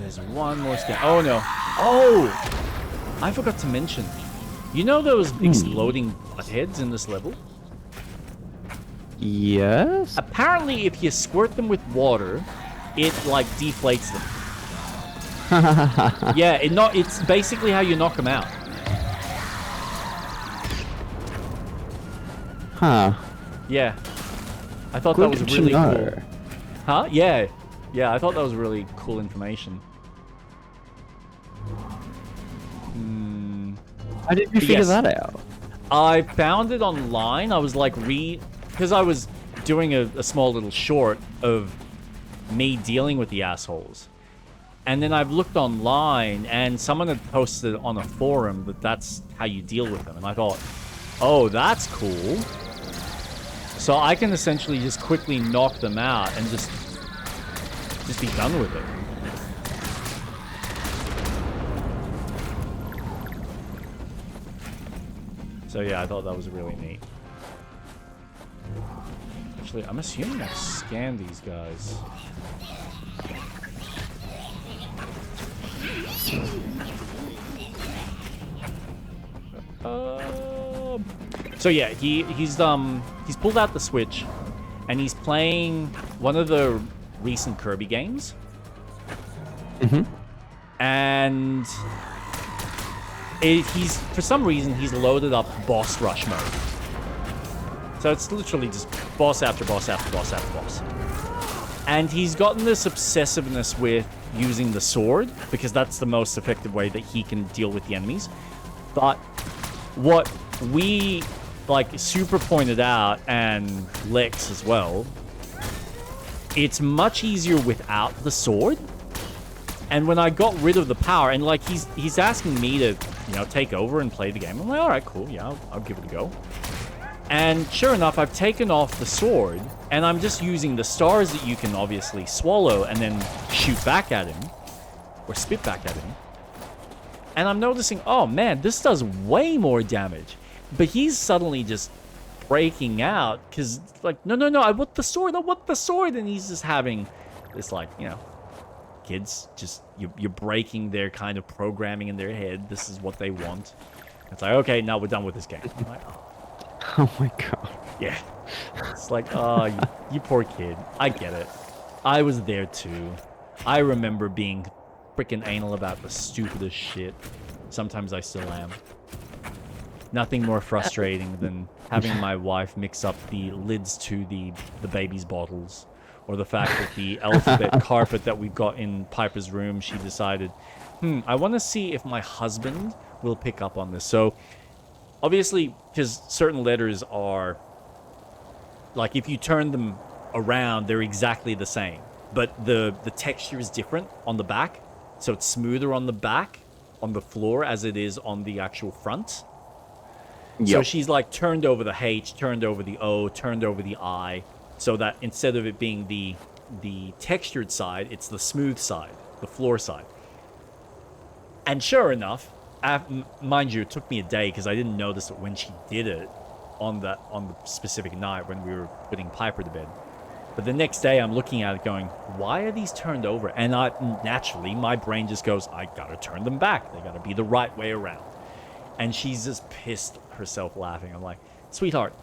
there's one more scan. Oh, no. Oh! I forgot to mention. You know those exploding buttheads in this level? Yes? Apparently, if you squirt them with water, it, like, deflates them. Yeah, it's basically how you knock them out. Huh. Yeah. I thought that was really cool. Know. Huh? Yeah. Yeah, I thought that was really cool information. How did you figure that out? I found it online. I was like, because I was doing a small little short of me dealing with the assholes. And then I've looked online, and someone had posted on a forum that that's how you deal with them. And I thought, oh, that's cool. So I can essentially just quickly knock them out and just be done with it. So yeah, I thought that was really neat. Actually, I'm assuming I've scanned these guys. So yeah, he's pulled out the Switch, and he's playing one of the recent Kirby games. And he's for some reason he's loaded up boss rush mode. So it's literally just boss after boss after boss after boss. And he's gotten this obsessiveness with using the sword, because that's the most effective way that he can deal with the enemies. But what we, like, super pointed out, and Lex as well, it's much easier without the sword. And when I got rid of the power, and, like, he's asking me to, you know, take over and play the game. I'm like, all right, cool, yeah, I'll give it a go. And sure enough, I've taken off the sword, and I'm just using the stars that you can obviously swallow and then shoot back at him, or spit back at him. And I'm noticing, oh man, this does way more damage. But he's suddenly just breaking out, because, like, no, I want the sword, and he's just having this, like, you know, kids, just, you're breaking their kind of programming in their head. This is what they want. It's like, okay, now we're done with this game. I'm like, oh. Oh my god. Yeah. It's like, oh, you poor kid. I get it. I was there too. I remember being freaking anal about the stupidest shit. Sometimes I still am. Nothing more frustrating than having my wife mix up the lids to the baby's bottles. Or the fact that the alphabet carpet that we've got in Piper's room, she decided, I want to see if my husband will pick up on this. So, obviously, because certain letters are, like, if you turn them around, they're exactly the same. But the texture is different on the back. So it's smoother on the back, on the floor, as it is on the actual front. Yep. So she's, like, turned over the H, turned over the O, turned over the I, so that instead of it being the textured side, it's the smooth side, the floor side. And sure enough, mind you, it took me a day because I didn't notice it when she did it on the specific night when we were putting Piper to bed. But the next day, I'm looking at it going, why are these turned over? And naturally, my brain just goes, I gotta turn them back. They gotta be the right way around. And she's just pissed herself laughing. I'm like, sweetheart,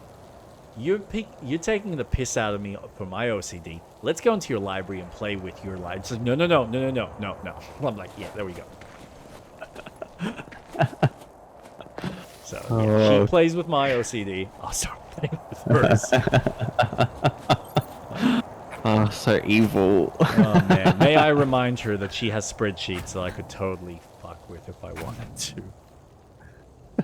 you're taking the piss out of me for my OCD. Let's go into your library and play with your library. She's like, no. I'm like, yeah, there we go. So yeah, she plays with my OCD. I'll start playing with hers. Oh, so evil. Oh man, may I remind her that she has spreadsheets that I could totally fuck with if I wanted to.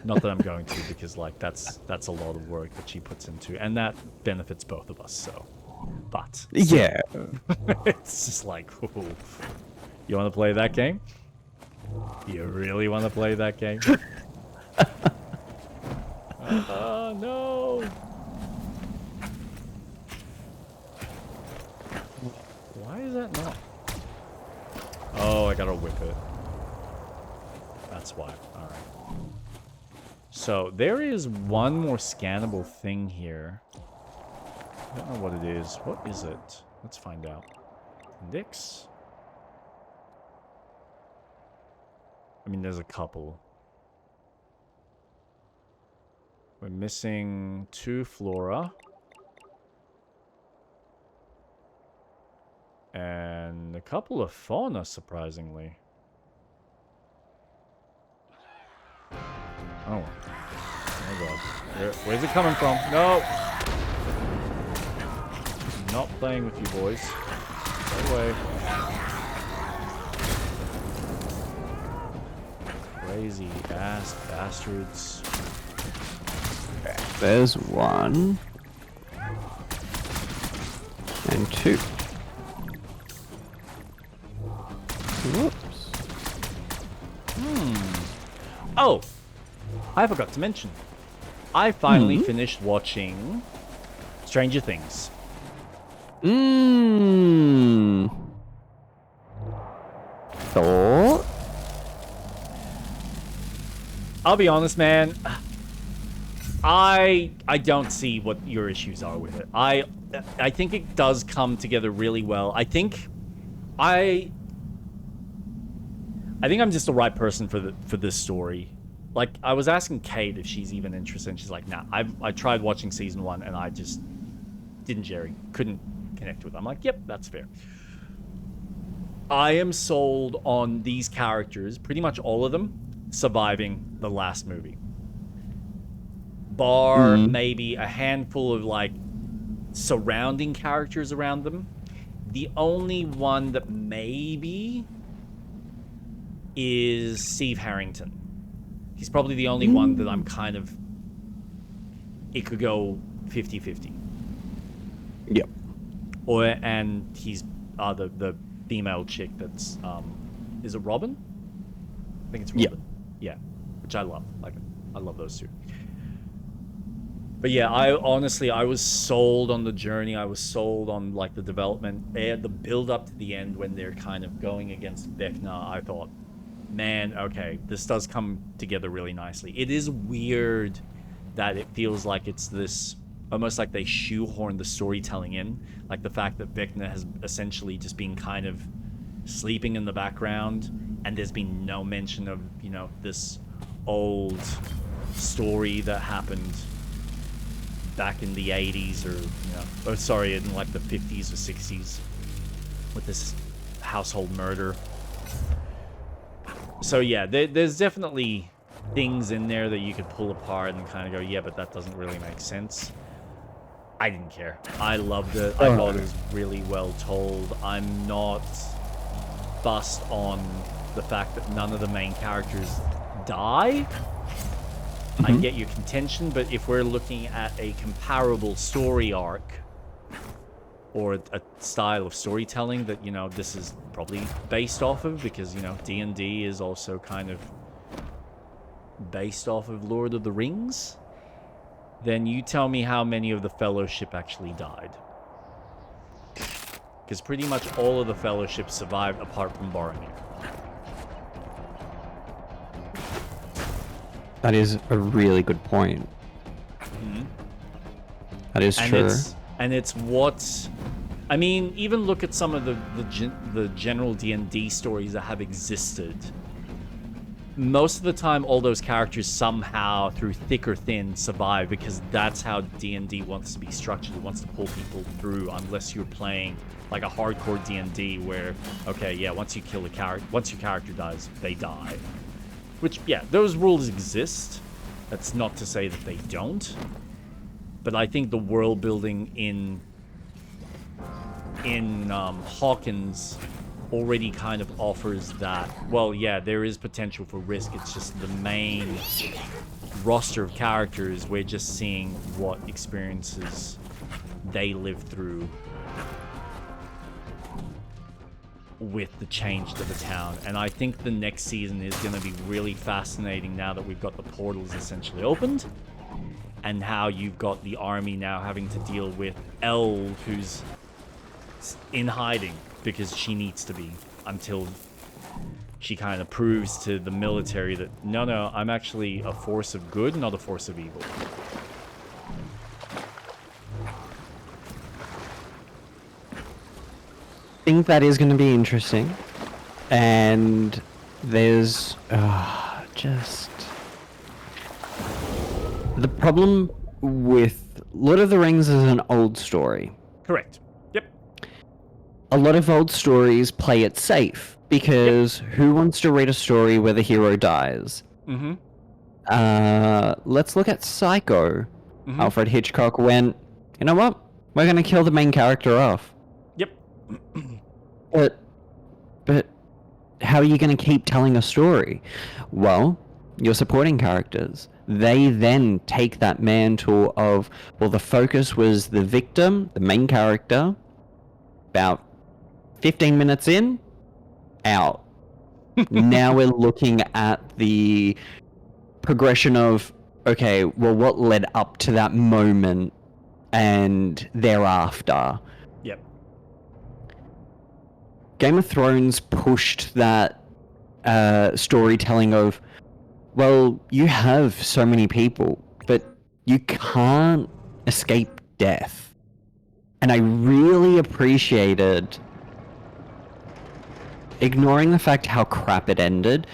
Not that I'm going to, because, like, that's a lot of work that she puts into, and that benefits both of us. So, but yeah, it's just like, ooh, you want to play that game? You really want to play that game? Oh no! Why is that not? Oh, I gotta whip it. That's why. All right. So there is one more scannable thing here. I don't know what it is. What is it? Let's find out. Index. I mean, there's a couple. We're missing 2 flora. And a couple of fauna, surprisingly. Oh. Oh god. Where's it coming from? No! Not playing with you boys. Go away. Crazy ass bastards. There's 1. And 2. Whoops. Oh! I forgot to mention. I finally finished watching Stranger Things. Thought? I'll be honest, man. I don't see what your issues are with it. I think it does come together really well. I think I'm just the right person for this story. Like, I was asking Kate if she's even interested, and she's like, nah, I tried watching season 1 and I just couldn't connect with it. I'm like, yep, that's fair. I am sold on these characters, pretty much all of them, surviving the last movie. Bar maybe a handful of, like, surrounding characters around them. The only one that maybe is Steve Harrington. He's probably the only one that I'm kind of... It could go 50-50. Yep. And he's the female chick that's... is it Robin? I think it's Robin. Yeah. Which I love. Like, I love those two. But yeah, I was sold on the journey. I was sold on, like, the development. The build up to the end when they're kind of going against Vecna. I thought, man, okay, this does come together really nicely. It is weird that it feels like it's this, almost like they shoehorn the storytelling in. Like the fact that Vecna has essentially just been kind of sleeping in the background, and there's been no mention of, you know, this old story that happened back in the 80s or, you know, in like the 50s or 60s with this household murder. So yeah, there's definitely things in there that you could pull apart and kind of go, yeah, but that doesn't really make sense. I didn't care. I loved it. I thought it was really well told. I'm not fussed on the fact that none of the main characters die. I get your contention, but if we're looking at a comparable story arc or a style of storytelling that, you know, this is probably based off of, because, you know, D&D is also kind of based off of Lord of the Rings, then you tell me how many of the Fellowship actually died. Because pretty much all of the Fellowship survived apart from Boromir. That is a really good point. That is true. And it's what... I mean, even look at some of the general D&D stories that have existed. Most of the time, all those characters somehow, through thick or thin, survive, because that's how D&D wants to be structured. It wants to pull people through, unless you're playing like a hardcore D&D where, okay, yeah, once you kill a character, once your character dies, they die. Which, yeah, those rules exist. That's not to say that they don't. But I think the world building in Hawkins already kind of offers that, well, yeah, there is potential for risk. It's just the main roster of characters, we're just seeing what experiences they live through with the change to the town. And I think the next season is going to be really fascinating now that we've got the portals essentially opened, and how you've got the army now having to deal with Elle, who's in hiding because she needs to be, until she kind of proves to the military that, no, I'm actually a force of good, not a force of evil. I think that is going to be interesting, and There's just the problem with Lord of the Rings is an old story. Correct. Yep. A lot of old stories play it safe because who wants to read a story where the hero dies? Mm-hmm. Let's look at Psycho. Mm-hmm. Alfred Hitchcock went, you know what? We're gonna kill the main character off. Yep. But how are you gonna keep telling a story? Well, your supporting characters. They then take that mantle of, well, the focus was the victim, the main character. About 15 minutes in, out. Now we're looking at the progression of, okay, well, what led up to that moment and thereafter. Yep. Game of Thrones pushed that storytelling of, well, you have so many people, but you can't escape death. And I really appreciated, ignoring the fact how crap it ended,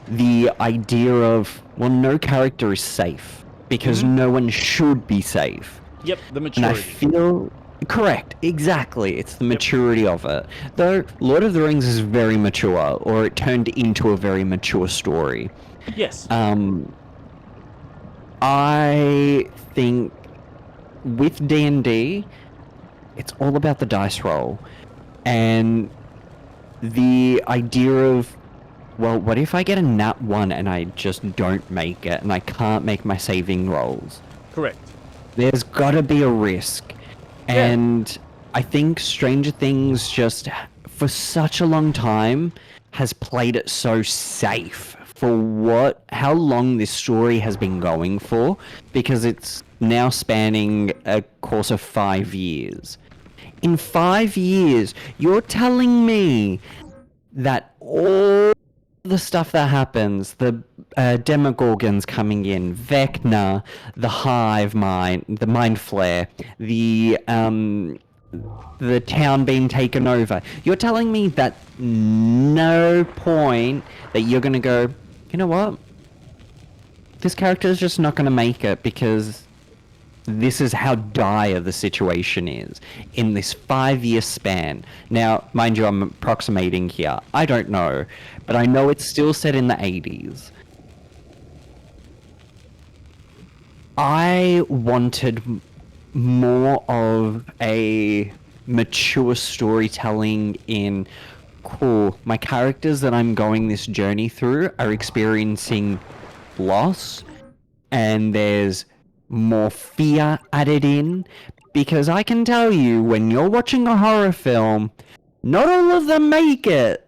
the idea of, well, no character is safe because no one should be safe. Yep. The And maturity. I feel correct, exactly. It's the maturity of it. Though Lord of the Rings is very mature, or it turned into a very mature story. Yes. I think with D&D, it's all about the dice roll. And the idea of, well, what if I get a nat 1 and I just don't make it and I can't make my saving rolls? Correct. There's gotta be a risk. Yeah. And I think Stranger Things just, for such a long time, has played it so safe for how long this story has been going for, because it's now spanning a course of 5 years. In 5 years, you're telling me that all the stuff that happens, the Demogorgons coming in, Vecna, the Hive Mind, the Mind Flare, the town being taken over. You're telling me that no point that you're gonna go, you know what? This character is just not gonna make it because this is how dire the situation is in this 5-year span. Now, mind you, I'm approximating here. I don't know, but I know it's still set in the 80s. I wanted more of a mature storytelling in, cool, my characters that I'm going this journey through are experiencing loss, and there's more fear added in, because I can tell you, when you're watching a horror film, not all of them make it.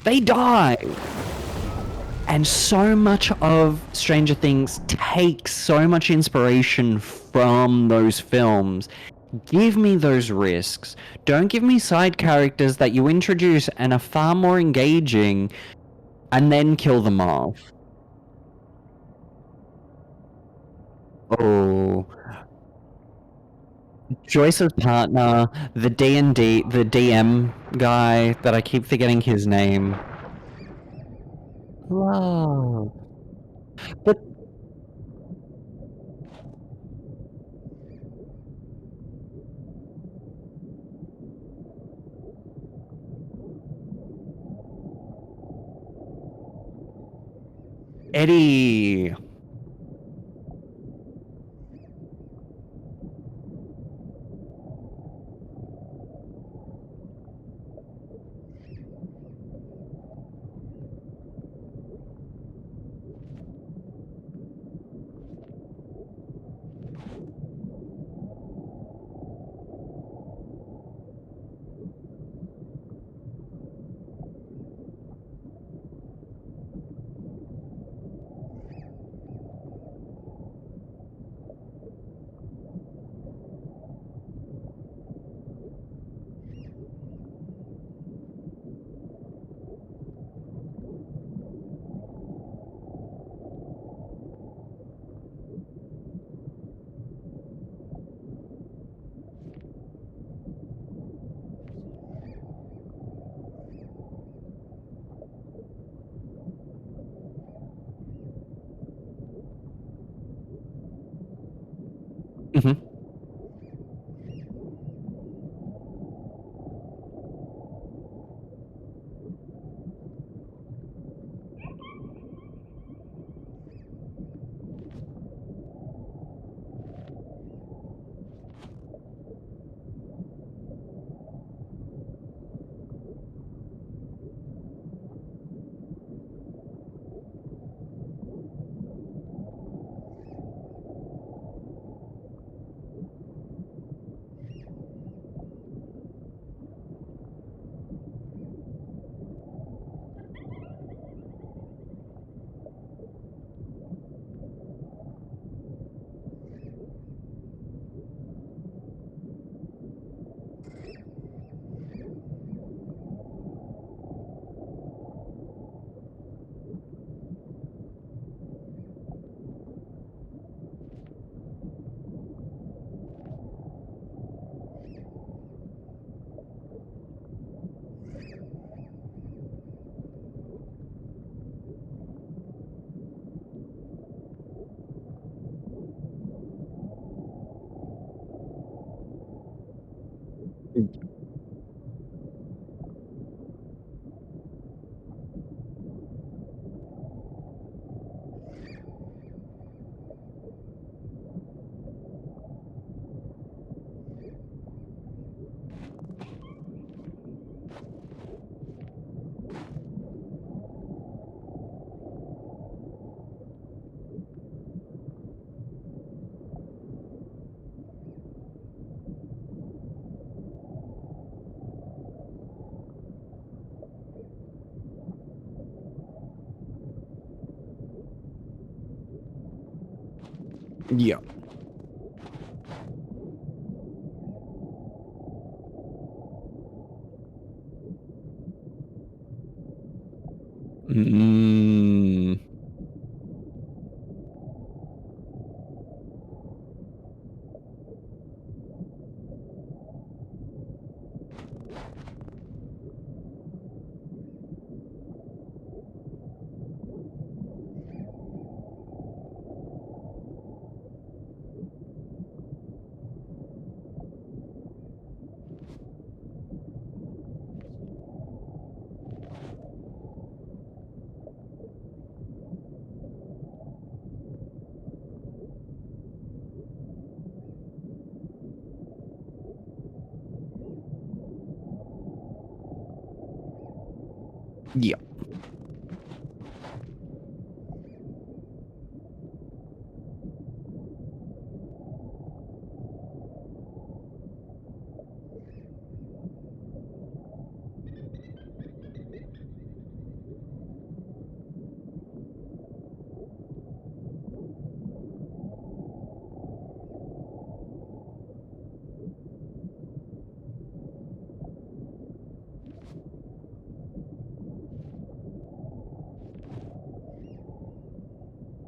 They die. And so much of Stranger Things takes so much inspiration from those films. Give me those risks. Don't give me side characters that you introduce and are far more engaging and then kill them off. Oh. Joyce's partner, the D&D, the DM guy that I keep forgetting his name. Love. But Eddie. Mhm. Yeah. Mm. Yeah.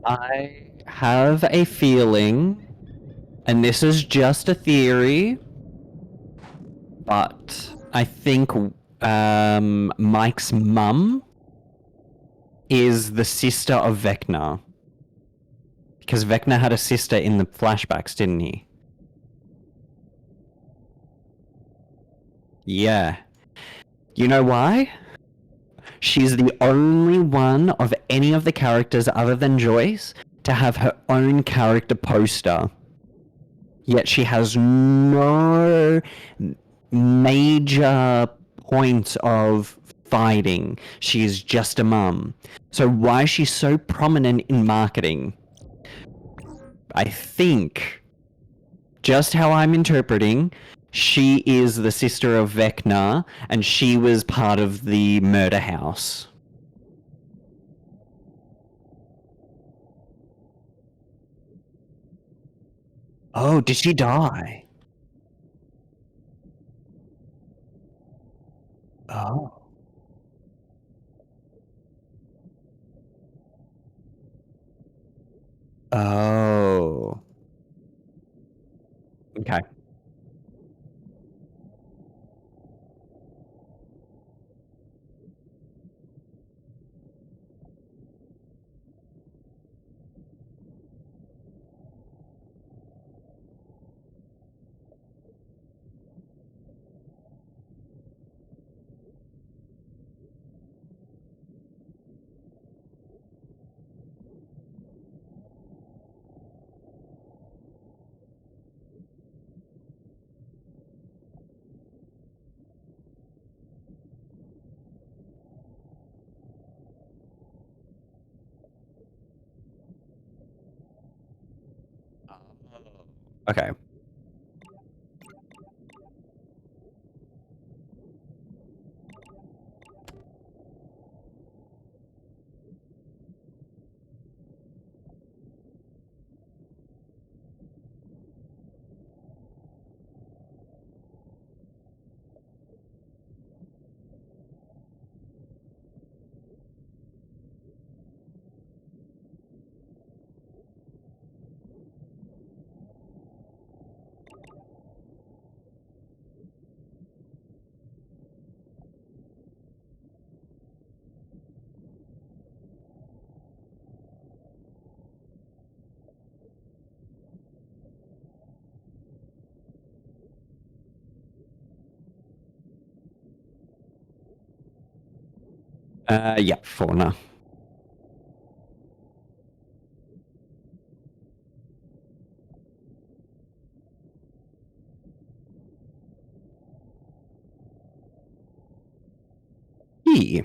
I have a feeling, and this is just a theory, but I think Mike's mum is the sister of Vecna. Because Vecna had a sister in the flashbacks, didn't he? Yeah. You know why? She's the only one of any of the characters other than Joyce to have her own character poster. Yet she has no major point of fighting. She's just a mum. So why is she so prominent in marketing? I think, just how I'm interpreting, she is the sister of Vecna, and she was part of the murder house. Oh, did she die? Oh. Oh. Okay. Okay. Yep, fauna. E.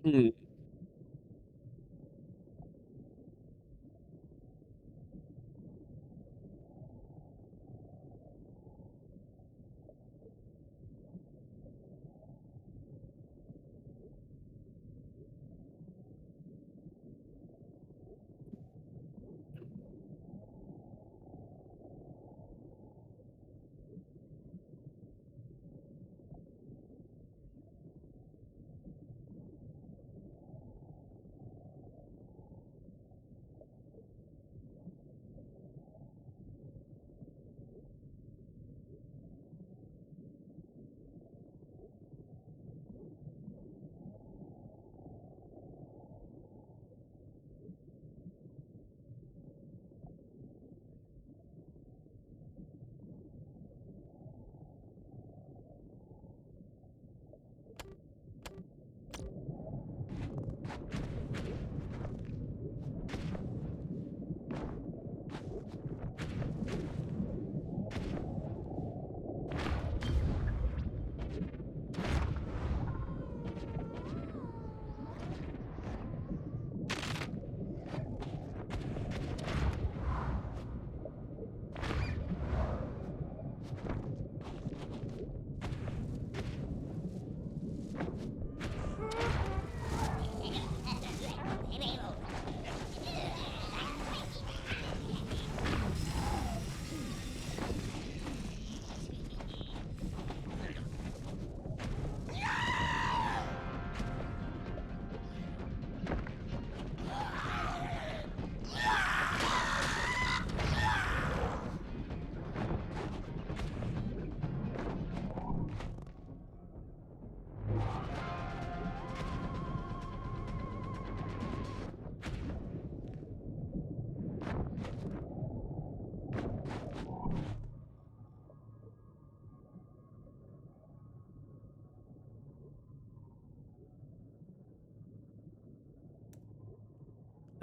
Hmm.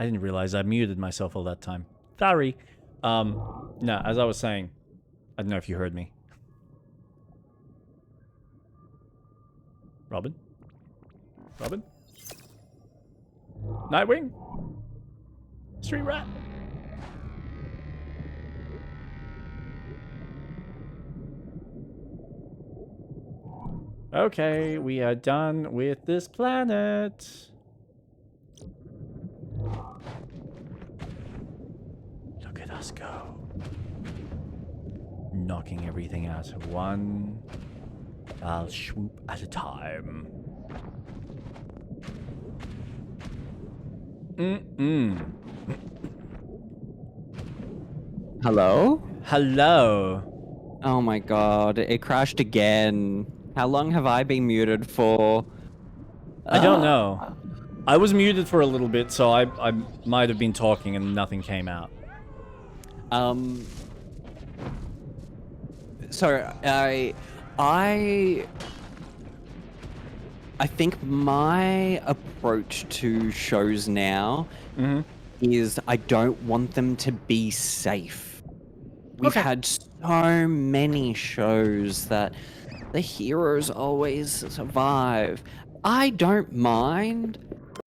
I didn't realize I muted myself all that time. Sorry. No, as I was saying, I don't know if you heard me. Robin? Robin? Nightwing? Street Rat? Okay, we are done with this planet. Look at us go. knocking everything out one swoop at a time. Hello? Hello. Oh my god, it crashed again. How long have I been muted for? I don't know. I was muted for a little bit, so I might have been talking and nothing came out. So I think my approach to shows now is I don't want them to be safe. We've Okay. had so many shows that the heroes always survive. I don't mind,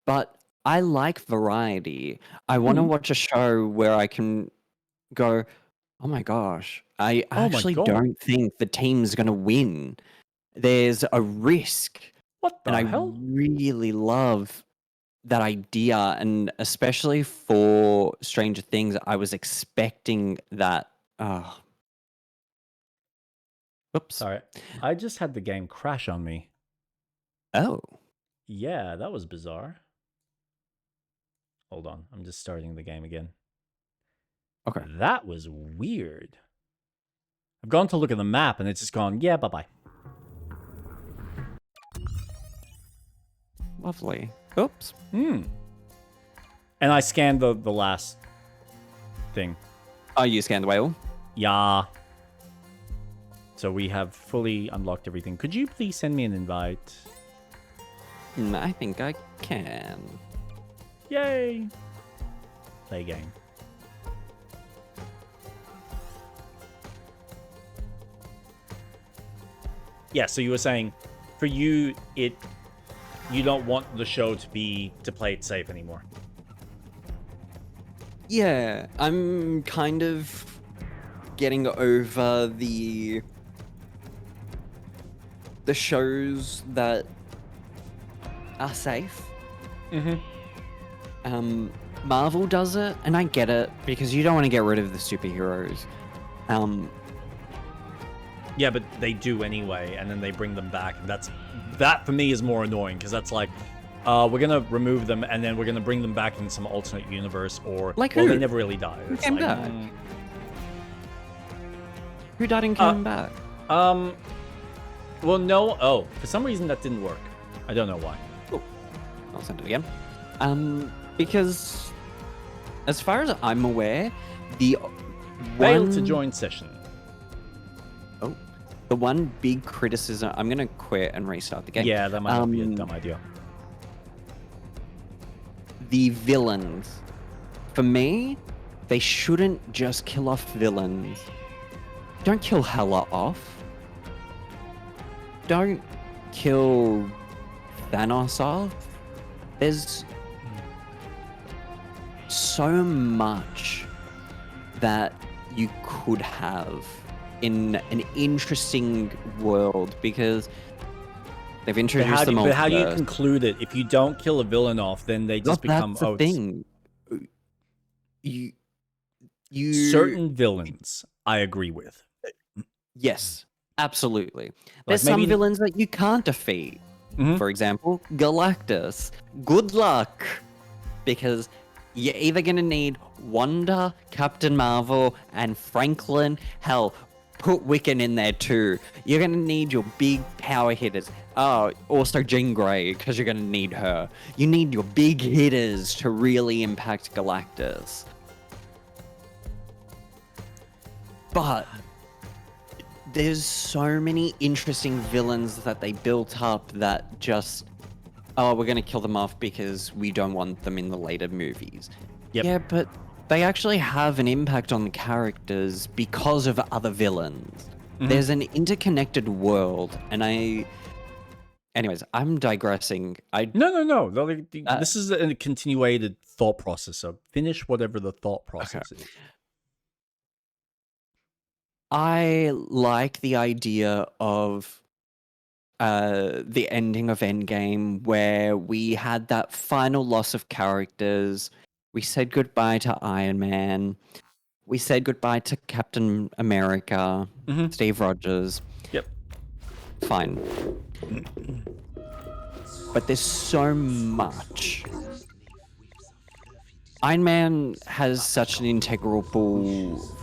but I like variety. I want to watch a show where I can go, oh my gosh, I Oh my actually God. don't think the team's going to win. There's a risk. What And the I hell? really love that idea. And especially for Stranger Things, I was expecting that. Oops. Sorry. I just had the game crash on me. Oh. Yeah, that was bizarre. Hold on. I'm just starting the game again. Okay. That was weird. I've gone to look at the map and it's just gone, yeah, bye-bye. Lovely. Oops. And I scanned the last thing. Oh, you scanned the whale? Yeah. So we have fully unlocked everything. Could you please send me an invite? I think I can. Yay! Play game. Yeah, so you were saying, for you, you don't want the show to play it safe anymore. Yeah, I'm kind of getting over the shows that are safe. Marvel does it, and I get it, because you don't want to get rid of the superheroes. Yeah, but they do anyway, and then they bring them back. And that for me is more annoying, because that's like, we're gonna remove them, and then we're gonna bring them back in some alternate universe, or Like well, who? they never really die. Who It's came like, back? Who died and came back? well, no. Oh, for some reason that didn't work. I don't know why. I'll send it again. Because as far as I'm aware, the Failed to join session. Oh, the one big criticism. I'm gonna quit and restart the game. Yeah, that might not be a dumb idea. The villains, for me, they shouldn't just kill off villains. Don't kill Hela off. Don't kill Thanos off. There's so much that you could have in an interesting world, because they've introduced them all. But how do you conclude it? If you don't kill a villain off, then they just become That's the thing. You certain villains I agree with. Yes, absolutely. There's maybe some villains that you can't defeat. For example, Galactus. Good luck, because you're either gonna need Wanda, Captain Marvel, and Franklin. Hell, put Wiccan in there too. You're gonna need your big power hitters. Oh, also Jean Grey, because you're gonna need her. You need your big hitters to really impact Galactus. But there's so many interesting villains that they built up that just, oh, we're gonna kill them off because we don't want them in the later movies. Yep. Yeah, but they actually have an impact on the characters because of other villains. There's an interconnected world, and anyways, I'm digressing. No. This is a continuated thought process, so finish whatever the thought process is. I like the idea of the ending of Endgame, where we had that final loss of characters. We said goodbye to Iron Man. we said goodbye to Captain America, Steve Rogers. Yep. Fine. But there's so much. Iron Man has such an integral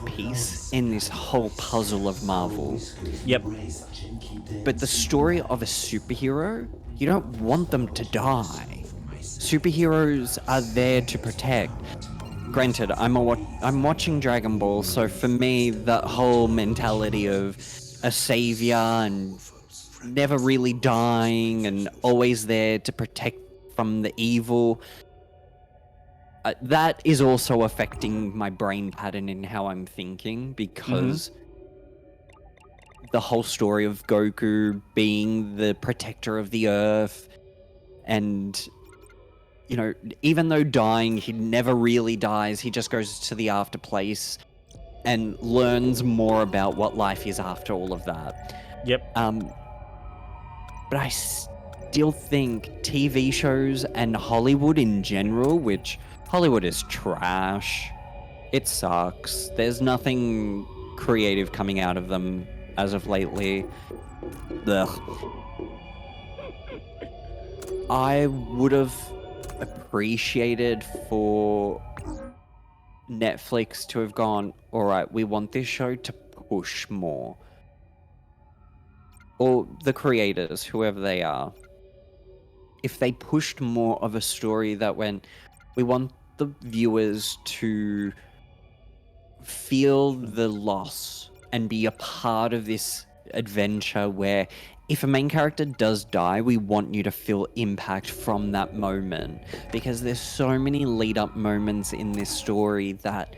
piece in this whole puzzle of Marvel. Yep. But the story of a superhero, you don't want them to die. Superheroes are there to protect. Granted, I'm watching Dragon Ball, so for me, that whole mentality of a savior and never really dying and always there to protect from the evil, that is also affecting my brain pattern in how I'm thinking, because the whole story of Goku being the protector of the Earth, and you know, even though dying, he never really dies. He just goes to the afterplace and learns more about what life is after all of that. Yep. But I still think TV shows and Hollywood in general, which Hollywood is trash. It sucks. There's nothing creative coming out of them as of lately. Ugh. I would have appreciated for Netflix to have gone, all right, we want this show to push more. Or the creators, whoever they are. If they pushed more of a story that went, we want the viewers to feel the loss and be a part of this adventure where if a main character does die, we want you to feel impact from that moment, because there's so many lead-up moments in this story that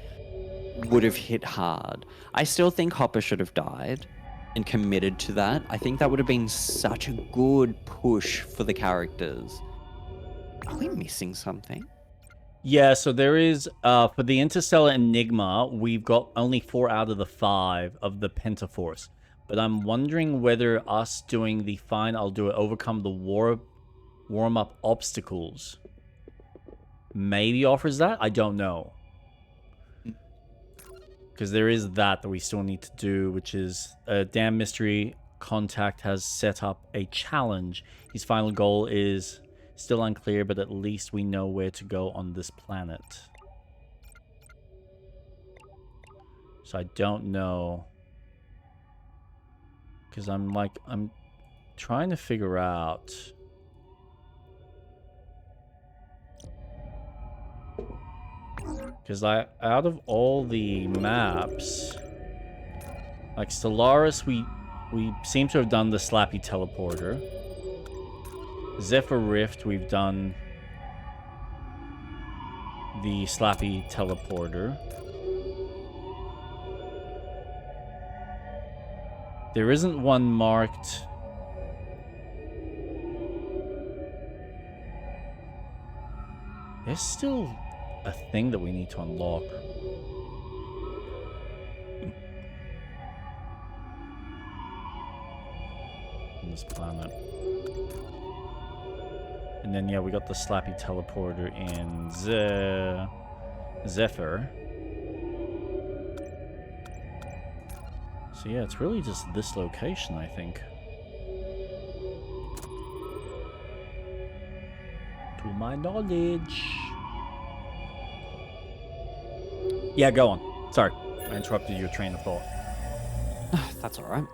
would have hit hard. I still think Hopper should have died and committed to that. I think that would have been such a good push for the characters. Are we missing something? Yeah, so there is, for the Interstellar Enigma, we've got only 4 out of the 5 of the Pentaforce. But I'm wondering whether us doing the fine, I'll do it, overcome the warm-up obstacles maybe offers that? I don't know. Because there is that we still need to do, which is Damn Mystery Contact has set up a challenge. His final goal is still unclear, but at least we know where to go on this planet. So I don't know. Because I'm trying to figure out. Because out of all the maps, like Stellaris, we seem to have done the Slappy Teleporter. Zephyr Rift, we've done the Slappy Teleporter. There isn't one marked. There's still a thing that we need to unlock. On this planet. And then, yeah, we got the Slappy Teleporter in Zephyr. So yeah, it's really just this location, I think. To my knowledge. Yeah, go on. Sorry, I interrupted your train of thought. That's all right.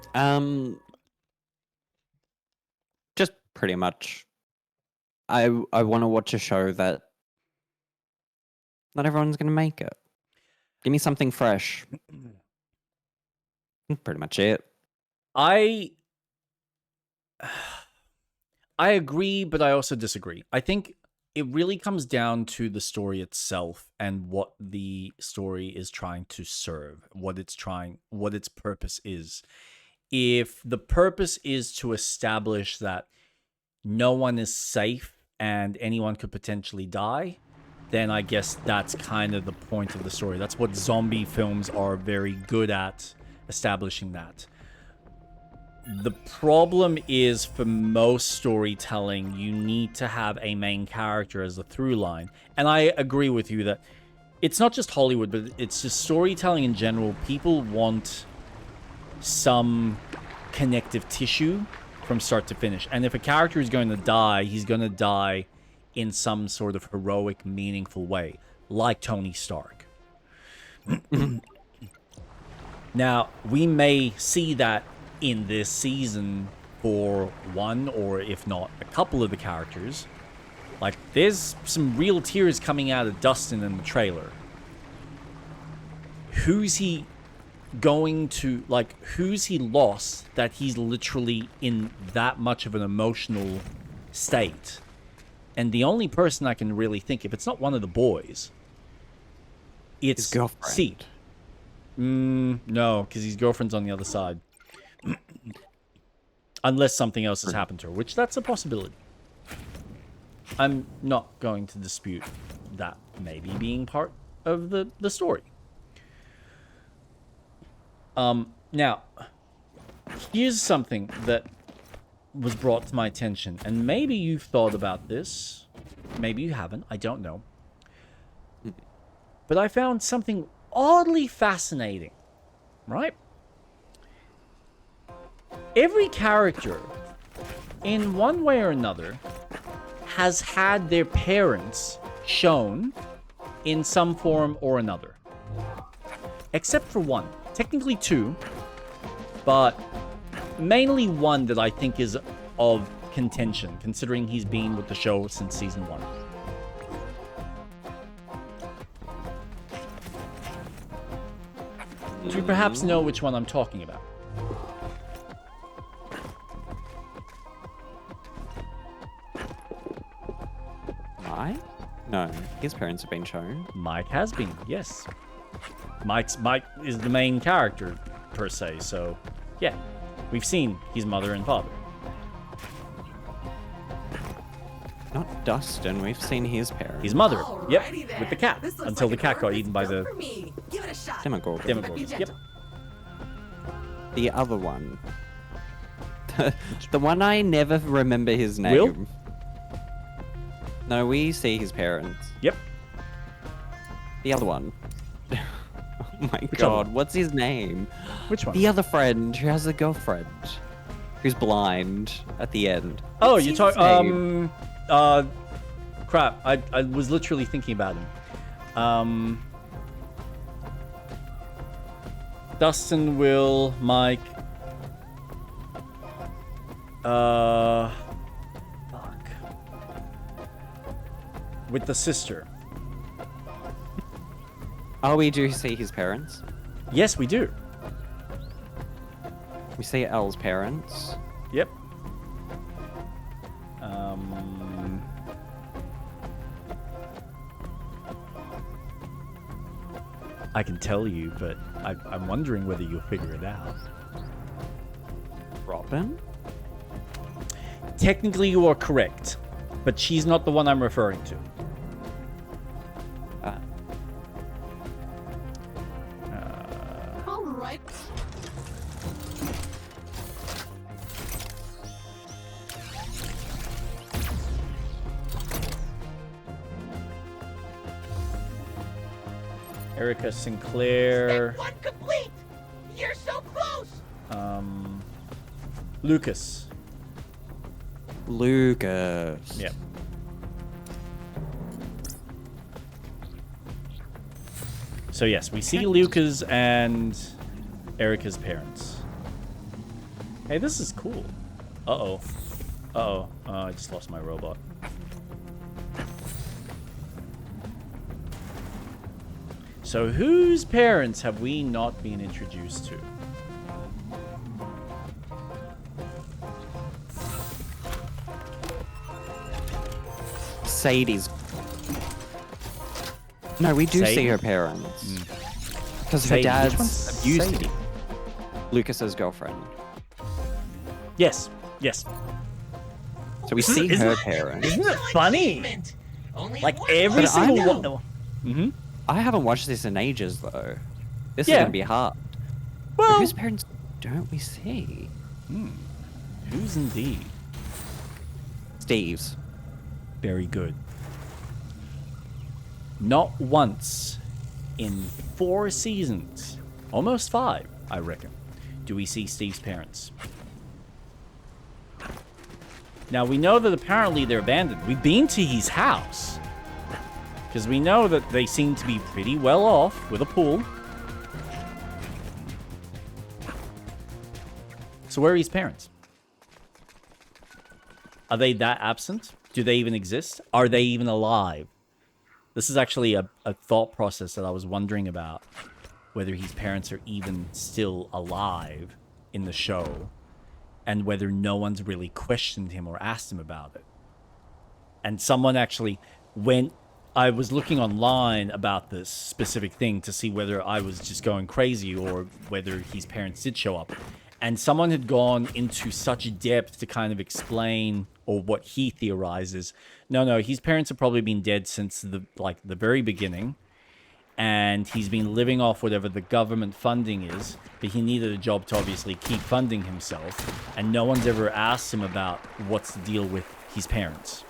Just pretty much. I want to watch a show that not everyone's going to make it. Give me something fresh. Pretty much it. I agree, but I also disagree. I think it really comes down to the story itself and what the story is trying to serve, what its purpose is. If the purpose is to establish that no one is safe and anyone could potentially die, then I guess that's kind of the point of the story. That's what zombie films are very good at, establishing that. The problem is, for most storytelling, you need to have a main character as a through line. And I agree with you that it's not just Hollywood, but it's just storytelling in general. People want some connective tissue from start to finish. And if a character is going to die, he's going to die in some sort of heroic, meaningful way, like Tony Stark. Now, we may see that in this season for one, or if not, a couple of the characters. Like, there's some real tears coming out of Dustin in the trailer. Who's he going to, like, who's he lost that he's literally in that much of an emotional state? And the only person I can really think, if it's not one of the boys, it's His girlfriend. Seed. No, because his girlfriend's on the other side. Unless something else has happened to her, which that's a possibility. I'm not going to dispute that maybe being part of the story. Now, here's something that was brought to my attention, and maybe you've thought about this, maybe you haven't, I don't know. But I found something oddly fascinating, right? Every character, in one way or another, has had their parents shown in some form or another. Except for one. Technically two, but mainly one that I think is of contention, considering he's been with the show since season 1. Do you perhaps know which one I'm talking about? Mike? No, his parents have been shown. Mike has been, yes. Mike is the main character, per se, so yeah. We've seen his mother and father. Not Dustin, we've seen his parents. His mother, yep, Alrighty then. with the cat, This looks until like the cat a got perfect eaten by film the for me. Give it a shot. Demogorgon. Be Demogorgon. Yep. gentle. The other one. The one I never remember his name. Will? No, we see his parents. Yep. The other one. Oh my Which god, other? what's his name? Which one? The other friend who has a girlfriend. Who's blind at the end. Oh, What's you his talk. name? Crap. I was literally thinking about him. Dustin, Will, Mike. Fuck. With the sister. Oh, we do see his parents. Yes, we do. We see Elle's parents. Yep. I can tell you, but I'm wondering whether you'll figure it out. Robin? Technically, you are correct, but she's not the one I'm referring to. All right. Erica Sinclair, Step 1 complete. You're so close. Lucas. Lucas. Yep. So yes, we see Lucas and Erica's parents. Hey, this is cool. Uh-oh. Uh-oh. I just lost my robot. So whose parents have we not been introduced to? Sadie's. No, we do Sadie? see her parents. Because her Sadie. Which dad's one's abused Sadie? Lucas's girlfriend. Yes. Yes. So we see Isn't her it- parents. Isn't it funny? Only Like one every But I single know- one. Mm-hmm. I haven't watched this in ages though. This is Yeah. gonna be hard. Well, But whose parents don't we see? who's indeed? Steve's. Very good. Not once in 4 seasons, almost 5, I reckon, do we see Steve's parents. Now, we know that apparently they're abandoned. We've been to his house, because we know that they seem to be pretty well off with a pool. So where are his parents? Are they that absent? Do they even exist? Are they even alive? This is actually a thought process that I was wondering about. Whether his parents are even still alive in the show. And whether no one's really questioned him or asked him about it. And someone actually went... I was looking online about this specific thing to see whether I was just going crazy or whether his parents did show up. And someone had gone into such depth to kind of explain, or what he theorizes. No, his parents have probably been dead since the very beginning. And he's been living off whatever the government funding is. But he needed a job to obviously keep funding himself. And no one's ever asked him about what's the deal with his parents.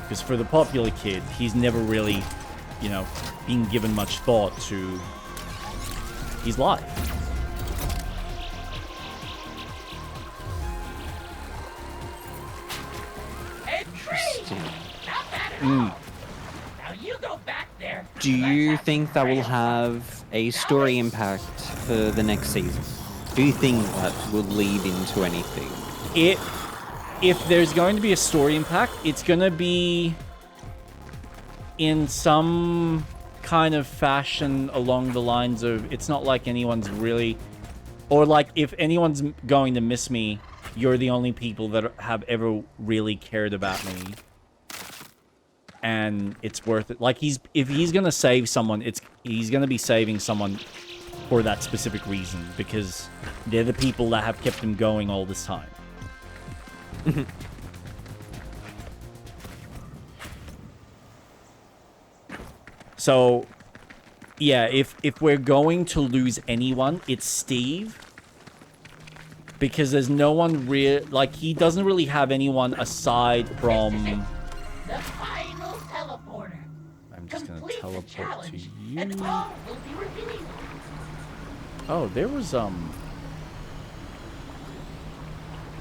Because for the popular kid, he's never really, been given much thought to his life. Hey, Tree! Not bad at all. Now you go back there. Do you think that will have a story impact for the next season? Do you think that will lead into anything? If there's going to be a story impact, it's going to be in some kind of fashion along the lines of, it's not like anyone's really, or like if anyone's going to miss me, you're the only people that have ever really cared about me, and it's worth it. Like if he's gonna save someone, he's gonna be saving someone for that specific reason, because they're the people that have kept him going all this time. So, yeah, if we're going to lose anyone, it's Steve. Because there's no one he doesn't really have anyone aside from... The final teleporter. I'm just gonna Complete the teleport to challenge, you. and all will be redeemed. Oh, there was,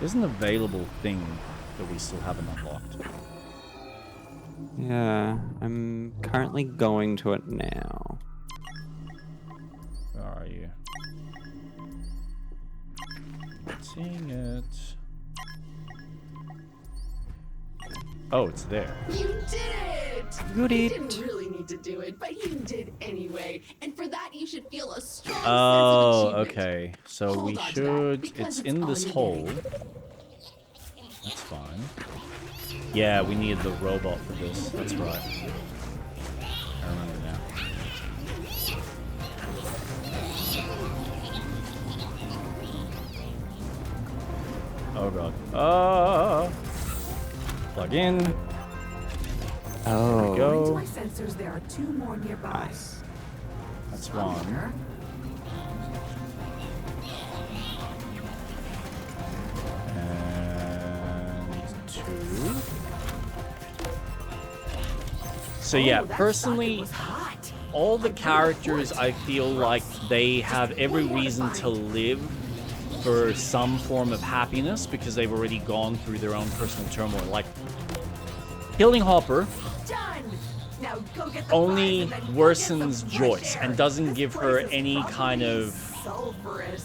there's an available thing that we still haven't unlocked. Yeah, I'm currently going to it now. Where are you? Not seeing it. Oh, it's there. You did it! You did. didn't really need to do it, but you did anyway. And for that, you should feel a strong sense Oh, of achievement. okay. So Hold we on to that, should... because It's it's in all this you're hole. getting. That's fine. Yeah, we needed the robot for this. That's right. I remember now. Oh god. Plug in. Oh. Go. To my sensors, there are 2 more nearby. Nice. That's one. And 2. So yeah, Oh, that personally, socket was hot. all the characters, I feel like they have every reason to live for some form of happiness because they've already gone through their own personal turmoil. Like, killing Hopper Done. Now go get the only prize and then worsens get some fresh Joyce air. and doesn't This give her place is any kind probably of sulfurous.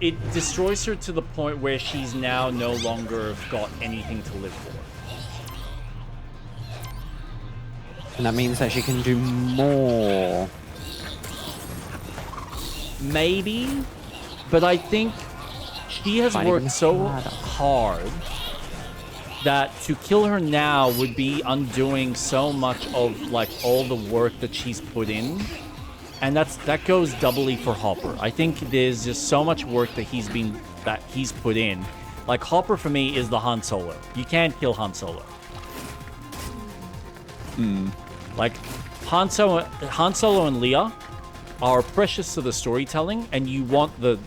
it destroys her to the point where she's now no longer got anything to live for. And that means that she can do more. Maybe, but I think she has Fight worked even so harder. hard that to kill her now would be undoing so much of like all the work that she's put in, and that goes doubly for Hopper. I think there's just so much work that he's put in. Like Hopper for me is the Han Solo. You can't kill Han Solo. Like Han Solo and Leia are precious to the storytelling, and you want the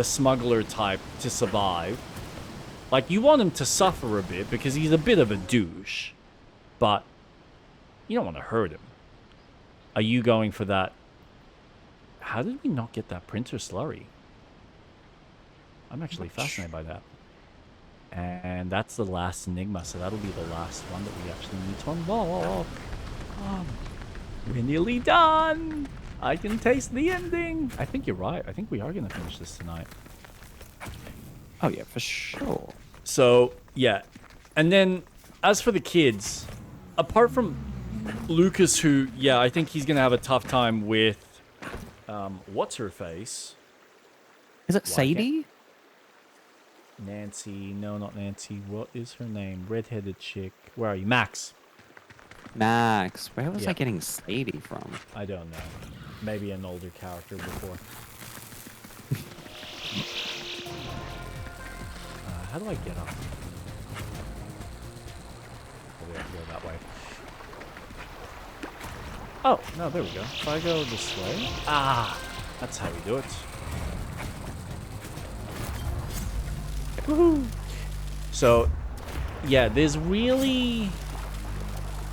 smuggler type to survive. Like, you want him to suffer a bit because he's a bit of a douche. But you don't want to hurt him. Are you going for that? How did we not get that printer slurry? I'm actually fascinated by that. And that's the last Enigma, so that'll be the last one that we actually need to unlock. We're nearly done! I can taste the ending! I think you're right. I think we are going to finish this tonight. Oh, yeah, for sure. So, yeah. And then, as for the kids, apart from Lucas, who, yeah, I think he's going to have a tough time with, what's-her-face? Is it Why Sadie? Nancy. No, not Nancy. What is her name? Redheaded chick. Where are you? Max. Max. Where was Yeah. I getting Sadie from? I don't know. Maybe an older character before. How do I get up? Oh, we have to go that way. Oh, no, there we go. If I go this way... Ah! That's how we do it. Woohoo! So, yeah, there's really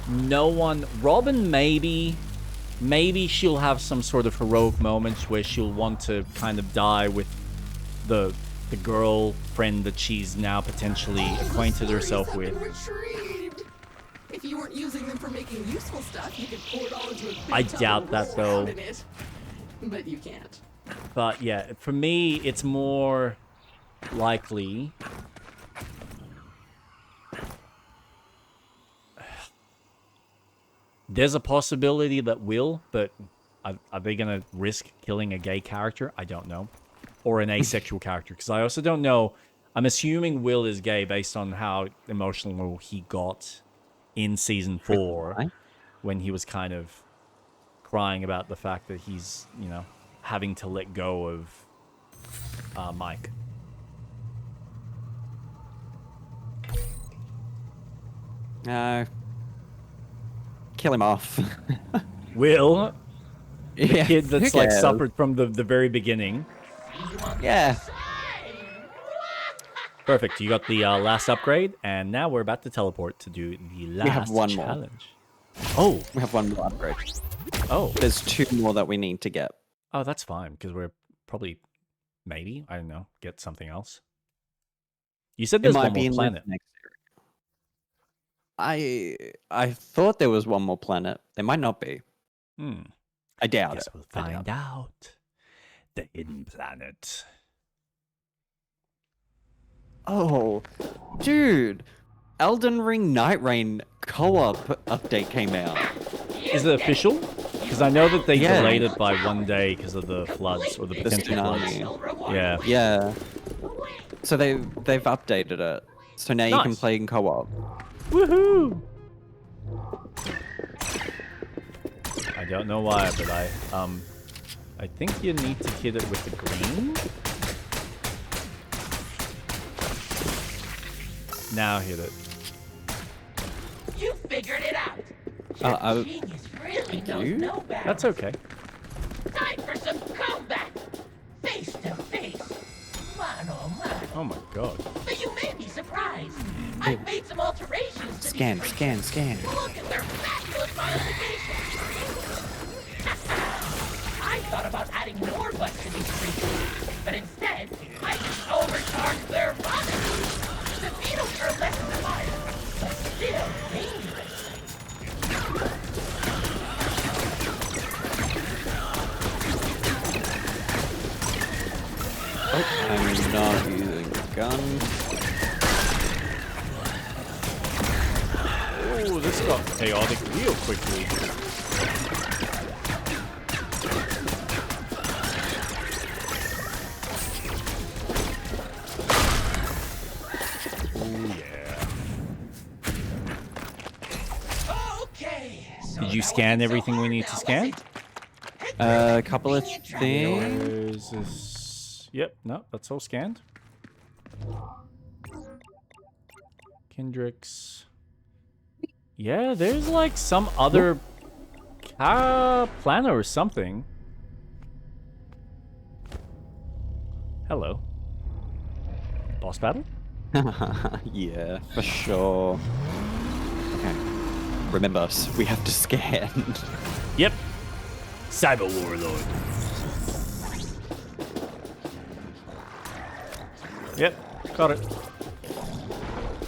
no one... Robin, maybe she'll have some sort of heroic moments where she'll want to kind of die with the girlfriend that she's now potentially acquainted herself with. Retrieved. If you weren't using them for making useful stuff, you could pour it all into a big I tub doubt and that, roll around though. in it. But you can't. But yeah, for me, it's more likely... There's a possibility that Will, but are they going to risk killing a gay character? I don't know. Or an asexual character, because I also don't know. I'm assuming Will is gay based on how emotional he got in Season 4 Right. when he was kind of crying about the fact that he's, you know, having to let go of Mike. No. Kill him off. Will, the Yeah, kid that's who like cares? suffered from the very beginning. Yeah. Perfect. You got the last upgrade, and now we're about to teleport to do the last have one more. challenge. Oh, We have one more upgrade. oh, There's 2 more that we need to get. oh, that's fine because we're probably, maybe, I don't know, get something else. You said It there's might one be more in planet. the next series. I thought there was one more planet. There might not be. Hmm. I doubt Guess it. we'll I doubt find out. The hidden planet. Oh, dude. Elden Ring Night Rain co-op update came out. Is it official? Because I know that they Yeah. delayed it by 1 day because of the floods or the potential floods. tsunami. Yeah. Yeah. So they've updated it. So now you can Nice. play in co-op. Woohoo! I don't know why, but I think you need to hit it with the green. Now hit it. You figured it out. I- Genius really knows you? no better. That's okay. Time for some combat. Face to face. Mano, mano. Oh my god. But you may be surprised. I've made some alterations to Scan, these scan, scan. creatures. Look at their fabulous modifications. I thought about adding more butts to these creatures, but instead, I just overcharged their bodies. The beetles are less reliable, but still dangerous. Oh, I'm not using a gun. Oh, this got chaotic real quickly. Oh yeah. Okay. So Did you that scan wasn't so everything we hard need now, to was scan? it? A couple of things. Where's this? Yep, no, that's all scanned. Kendrick's. Yeah, there's like some other planet or something. Hello. Boss battle? Yeah, for sure. Okay. Remember, we have to scan. Yep. Cyber Warlord. Yep, got it.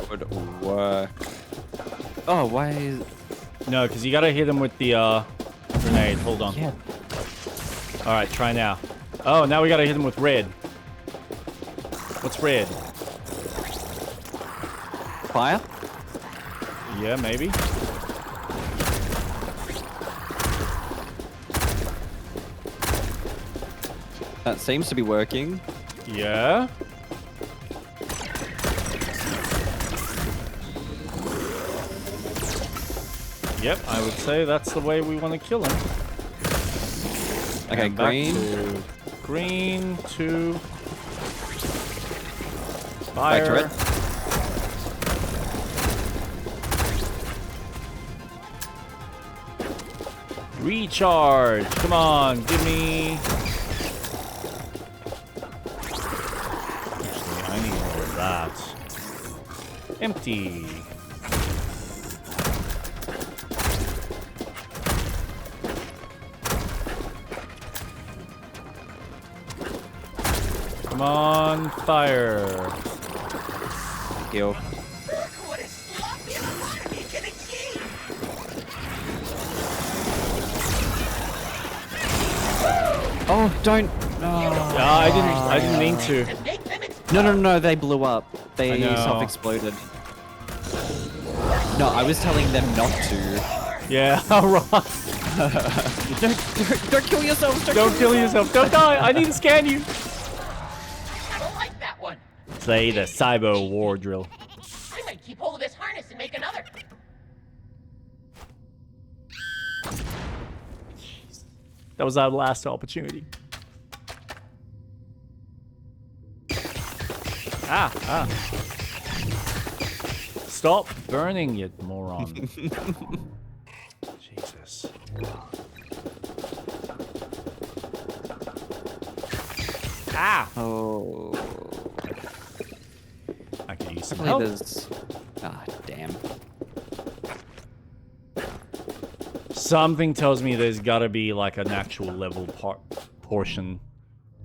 Would work. Oh, why is... No, because you gotta hit him with the grenade. Hold on. Yeah. Alright, try now. Oh, now we gotta hit him with red. What's red? Fire? Yeah, maybe. That seems to be working. Yeah. Yep, I would say that's the way we want to kill him. Okay, And back green. to green to Back to fire. red. Recharge. Come on, give me. Actually, I need more of that. Empty. Come on, fire. Heal. What a sloppy economy can achieve! Oh, don't. I didn't mean to. To make them No, they blew up. I They know. self-exploded. No, I was telling them not to. Yeah, alright. Don't kill yourselves! Don't kill yourself. Don't die. I need to scan you. I don't like that one. Say the Cyber War Drill. I might keep hold of this harness and make another. That was our last opportunity. Ah. Stop burning, you moron. Jesus. Ah! Oh. I could use I some believe help. there's... Ah, damn. Something tells me there's gotta be like an actual level portion.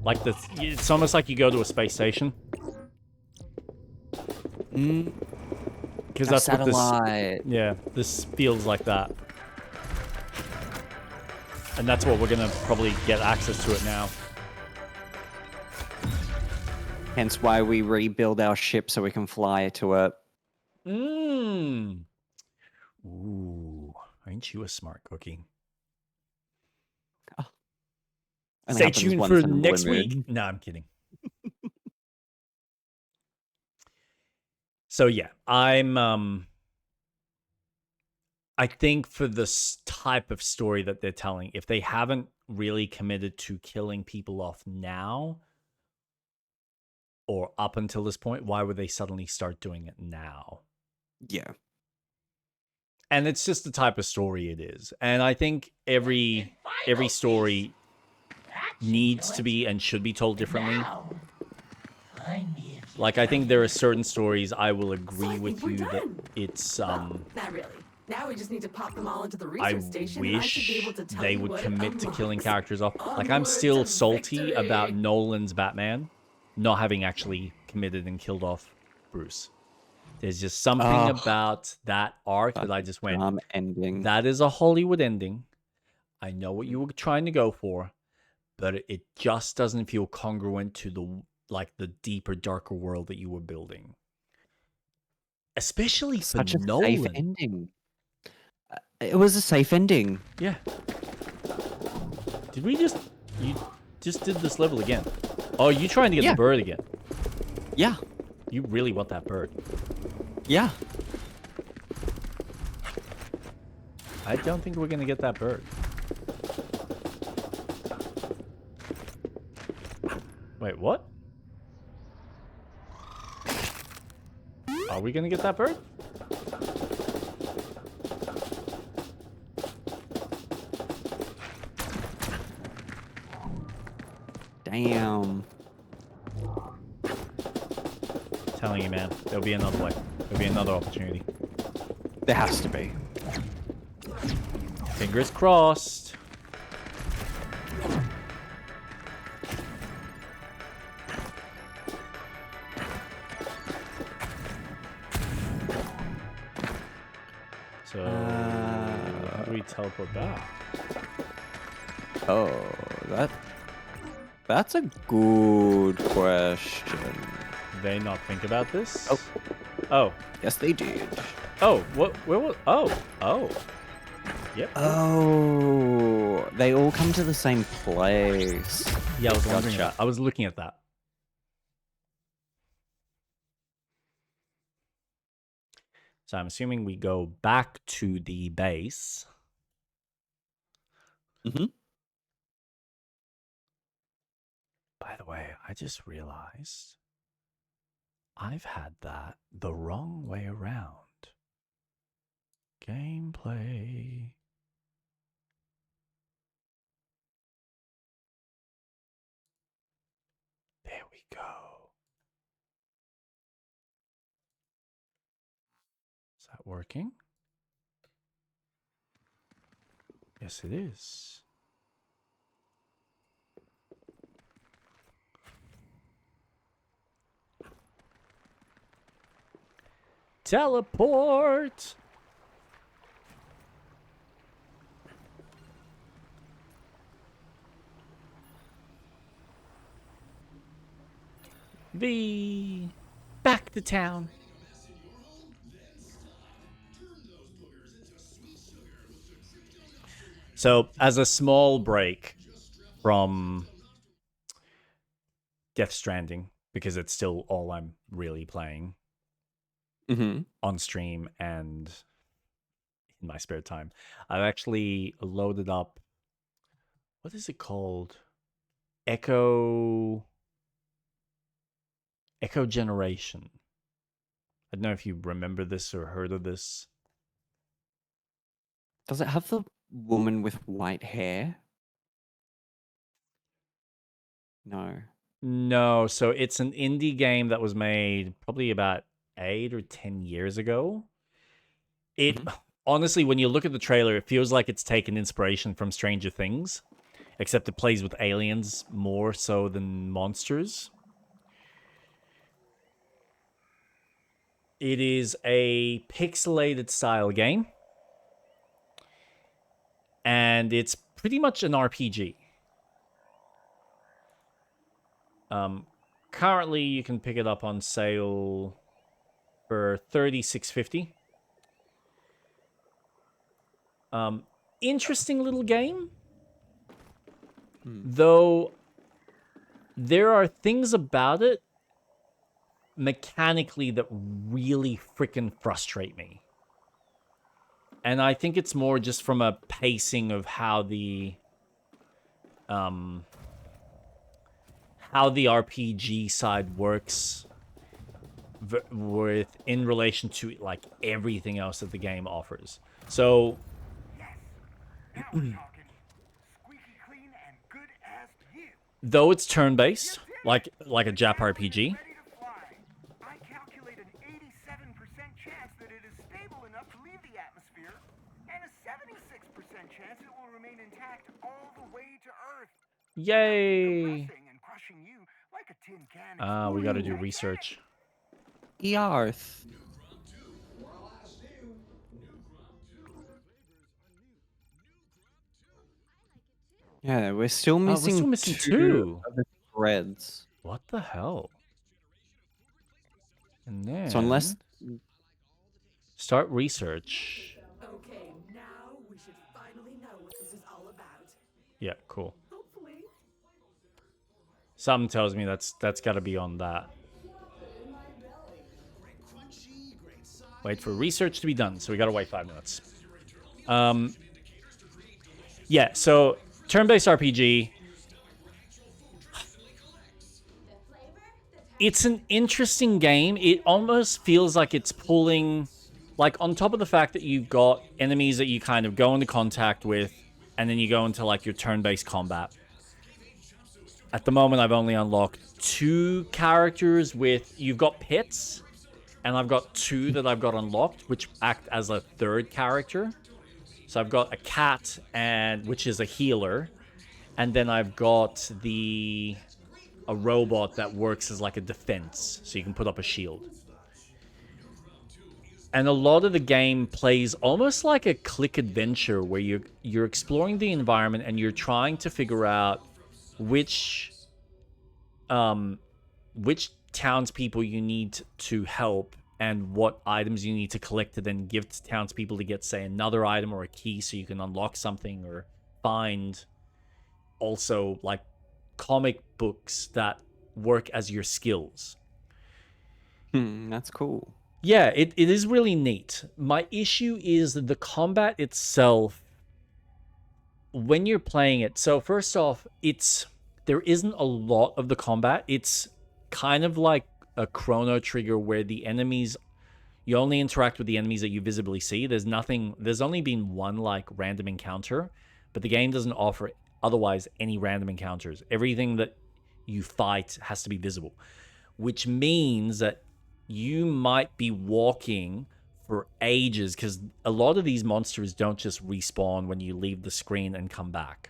Like it's almost like you go to a space station. Because that's what this. Satellite. Yeah, this feels like that. And that's what we're gonna probably get access to it now. Hence why we rebuild our ship so we can fly to it. Mmm. Ooh, ain't you a smart cookie? Only Stay happens tuned once for in a blue next week. moon. No, I'm kidding. So yeah, I think for this type of story that they're telling, if they haven't really committed to killing people off now or up until this point, why would they suddenly start doing it now? Yeah. And it's just the type of story it is. And I think every story needs to be and should be told differently. Now, I'm here. Like, I think there are certain stories I will So agree I with think we're you that done. it's Well, not really. Now we just need to pop them all into the I research station. And I should be wish able to tell they you would what it commit to killing unlocks. characters off. Like, I'm Onward still to salty victory. about Nolan's Batman not having actually committed and killed off Bruce. There's just something Oh. about that arc that I just went, Ending. that is a Hollywood ending. I know what you were trying to go for, but it just doesn't feel congruent to the deeper, darker world that you were building. Especially for Such a Nolan. safe ending. It was a safe ending. Yeah. Did we just... You just did this level again. Oh, you trying to get Yeah. the bird again. Yeah. You really want that bird. Yeah. I don't think we're going to get that bird. Wait, what? Are we going to get that bird? Damn. telling you, man. There'll be another way. There'll be another opportunity. There has to be. Fingers crossed. So, how do we teleport back? Oh, that's a good question. Did they not think about this? Oh. Oh. Yes, they did. Oh, what? Where was? Oh. Oh. Yep. Oh, they all come to the same place. Yeah, I was wondering Gotcha. that. I was looking at that. So I'm assuming we go back to the base. Mm-hmm. By the way, I just realized I've had that the wrong way around. Gameplay. There we go. Is that working? Yes, it is. Teleport! V. Back to town. So, as a small break from Death Stranding, because it's still all I'm really playing Mm-hmm. on stream and in my spare time, I've actually loaded up. What is it called? Echo Generation. I don't know if you remember this or heard of this. Does it have the woman with white hair? No. No, so it's an indie game that was made probably about 8 or 10 years ago. It honestly, when you look at the trailer, it feels like it's taken inspiration from Stranger Things, except it plays with aliens more so than monsters. It is a pixelated style game, and it's pretty much an RPG. Currently, you can pick it up on sale for $36.50. Interesting little game, though there are things about it mechanically that really freaking frustrate me. And I think it's more just from a pacing of how the RPG side works with in relation to like everything else that the game offers. So though it's turn-based, like a Jap RPG, I calculate an 87% chance that it is stable enough to leave the atmosphere, and a 76% chance it will remain intact all the way to Earth. yay! Compressing and crushing you like a tin can. We gotta do research. Earth. Yeah, we're still we're missing, still missing two two. of the threads. What the hell? And then So unless start research. Okay, now we should finally know what this is all about. Yeah, cool. Hopefully. Something tells me that's got to be on that. Wait for research to be done, so we got to wait 5 minutes. Yeah, so turn-based RPG. It's an interesting game. It almost feels like it's pulling, like on top of the fact that you've got enemies that you kind of go into contact with, and then you go into like your turn-based combat. At the moment, I've only unlocked 2 characters with... You've got pets, and I've got 2 that I've got unlocked, which act as a 3rd character. So I've got a cat, which is a healer, and then I've got a robot that works as like a defense, so you can put up a shield. And a lot of the game plays almost like a click adventure where you're exploring the environment and you're trying to figure out which townspeople you need to help and what items you need to collect to then give to townspeople to get, say, another item or a key so you can unlock something or find also like comic books that work as your skills. That's cool. Yeah, it is really neat. My issue is that the combat itself, when you're playing it, so first off, there isn't a lot of the combat. It's kind of like a Chrono Trigger where the enemies, you only interact with the enemies that you visibly see. There's only been one like random encounter, but the game doesn't offer otherwise any random encounters. Everything that you fight has to be visible, which means that you might be walking for ages because a lot of these monsters don't just respawn when you leave the screen and come back.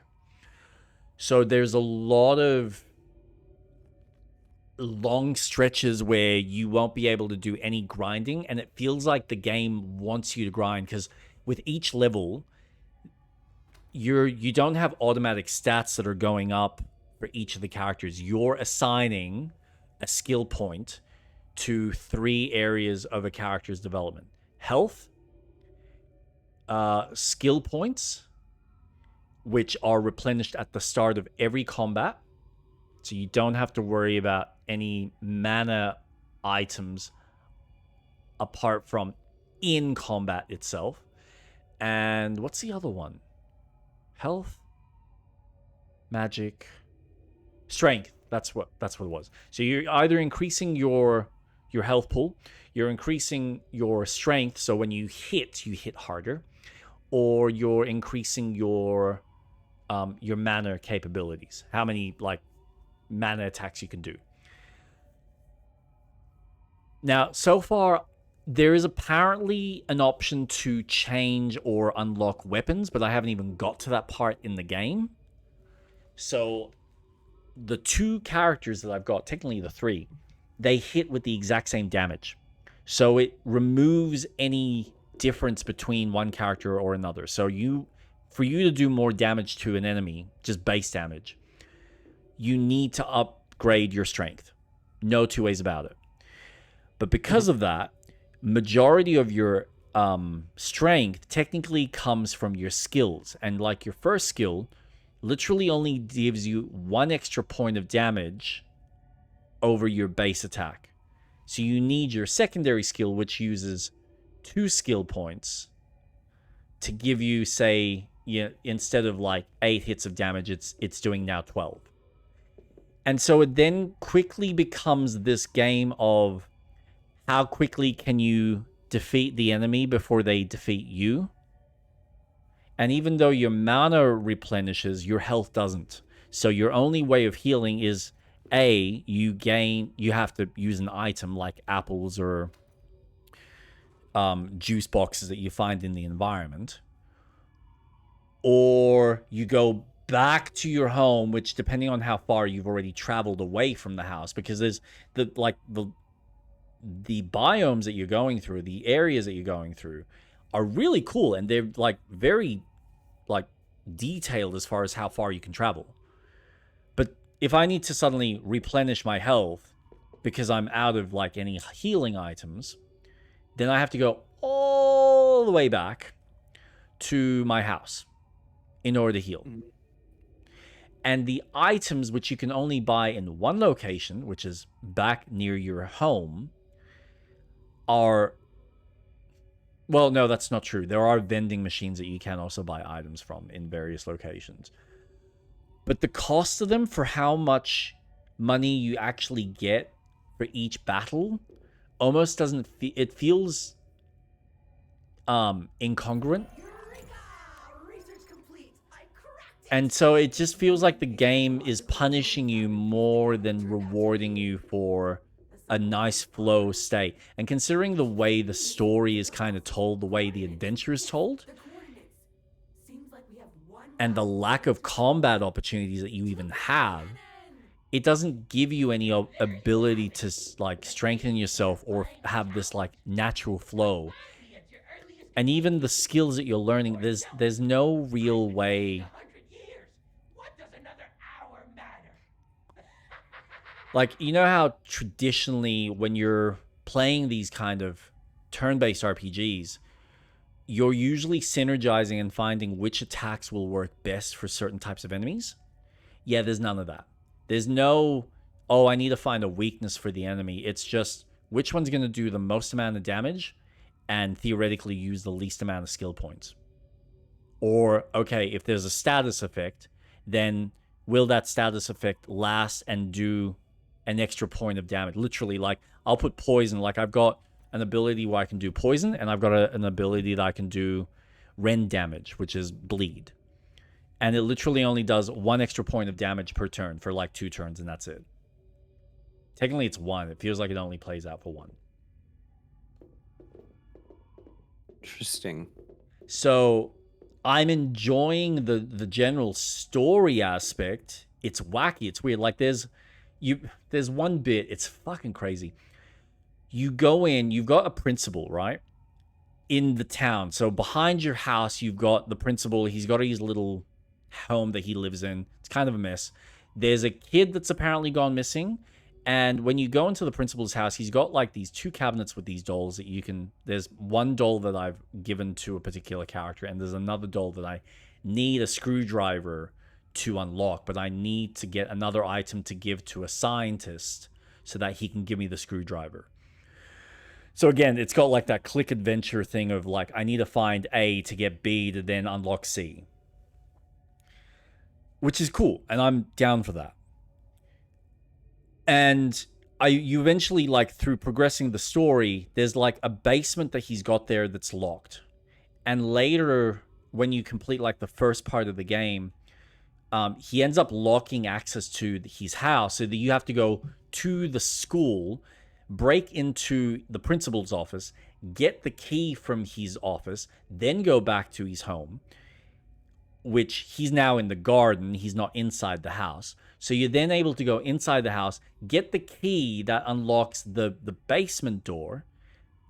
So there's a lot of long stretches where you won't be able to do any grinding, and it feels like the game wants you to grind because with each level you don't have automatic stats that are going up for each of the characters. You're assigning a skill point to 3 areas of a character's development: health, skill points, which are replenished at the start of every combat, so you don't have to worry about any mana items apart from in combat itself. And what's the other one? Health, magic, strength. That's what it was. So you're either increasing your health pool, you're increasing your strength, so when you hit harder, or you're increasing your mana capabilities, how many like mana attacks you can do. Now, so far, there is apparently an option to change or unlock weapons, but I haven't even got to that part in the game. So the 2 characters that I've got, technically the 3, they hit with the exact same damage. So it removes any difference between one character or another. So for you to do more damage to an enemy, just base damage, you need to upgrade your strength. No 2 ways about it. But because of that, majority of your strength technically comes from your skills. And like your first skill literally only gives you 1 extra point of damage over your base attack. So you need your secondary skill, which uses 2 skill points to give you, say, instead of like 8 hits of damage, it's doing now 12. And so it then quickly becomes this game of how quickly can you defeat the enemy before they defeat you. And even though your mana replenishes, your health doesn't. So your only way of healing is you have to use an item like apples or juice boxes that you find in the environment, or you go back to your home, which depending on how far you've already traveled away from the house, because there's the biomes that you're going through, the areas that you're going through are really cool, and they're like very like detailed as far as how far you can travel. But if I need to suddenly replenish my health because I'm out of like any healing items, then I have to go all the way back to my house in order to heal. And the items which you can only buy in one location, which is back near your home, are... Well, no, that's not true. There are vending machines that you can also buy items from in various locations. But the cost of them for how much money you actually get for each battle almost doesn't... It feels incongruent. And so it just feels like the game is punishing you more than rewarding you for a nice flow state. And considering the way the story is kind of told, the way the adventure is told, and the lack of combat opportunities that you even have, it doesn't give you any ability to like strengthen yourself or have this like natural flow. And even the skills that you're learning, there's no real way. Like, you know how traditionally when you're playing these kind of turn-based RPGs, you're usually synergizing and finding which attacks will work best for certain types of enemies? Yeah, there's none of that. There's no, oh, I need to find a weakness for the enemy. It's just which one's going to do the most amount of damage and theoretically use the least amount of skill points. Or, okay, if there's a status effect, then will that status effect last and do an extra point of damage? Literally, like, I'll put poison. Like, I've got an ability where I can do poison, and I've got an ability that I can do rend damage, which is bleed. And it literally only does 1 extra point of damage per turn for like 2 turns, and that's it. Technically, it's 1. It feels like it only plays out for 1. Interesting. So I'm enjoying the general story aspect. It's wacky. It's weird. Like there's one bit. It's fucking crazy. You go in. You've got a principal, right, in the town. So behind your house, you've got the principal. He's got his little home that he lives in. It's kind of a mess. There's a kid that's apparently gone missing. And when you go into the principal's house, he's got like these 2 cabinets with these dolls that you can... There's one doll that I've given to a particular character, and there's another doll that I need a screwdriver to unlock, but I need to get another item to give to a scientist so that he can give me the screwdriver. So again, it's got like that click adventure thing of like, I need to find A to get B to then unlock C. Which is cool, and I'm down for that. And you eventually, like, through progressing the story, there's like a basement that he's got there that's locked. And later, when you complete like the first part of the game, he ends up locking access to his house, so that you have to go to the school, break into the principal's office, get the key from his office, then go back to his home, which he's now in the garden. He's not inside the house. So you're then able to go inside the house, get the key that unlocks the basement door,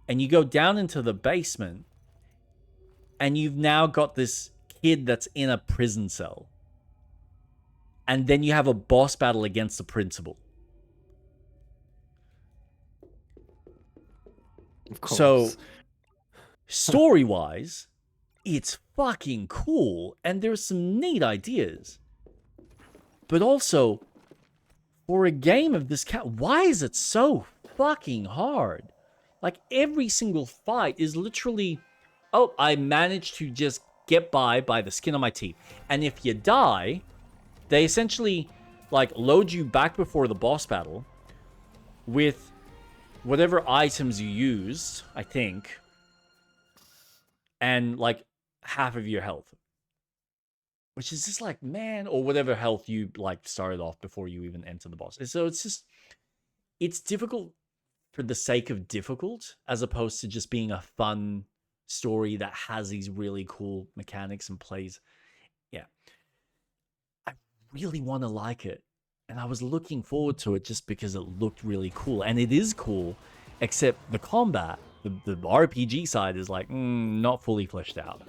and you go down into the basement, and you've now got this kid that's in a prison cell. And then you have a boss battle against the principal. Of course. So, story-wise, it's fucking cool, and there's some neat ideas. But also, for a game of this why is it so fucking hard? Like, every single fight is literally, oh, I managed to just get by the skin of my teeth. And if you die, they essentially, like, load you back before the boss battle with whatever items you used, I think, and, like, half of your health. Which is just like, man, or whatever health you, like, started off before you even enter the boss. So it's just, it's difficult for the sake of difficult, as opposed to just being a fun story that has these really cool mechanics and plays. Yeah. I really want to like it. And I was looking forward to it just because it looked really cool. And it is cool, except the combat, the RPG side is like, not fully fleshed out.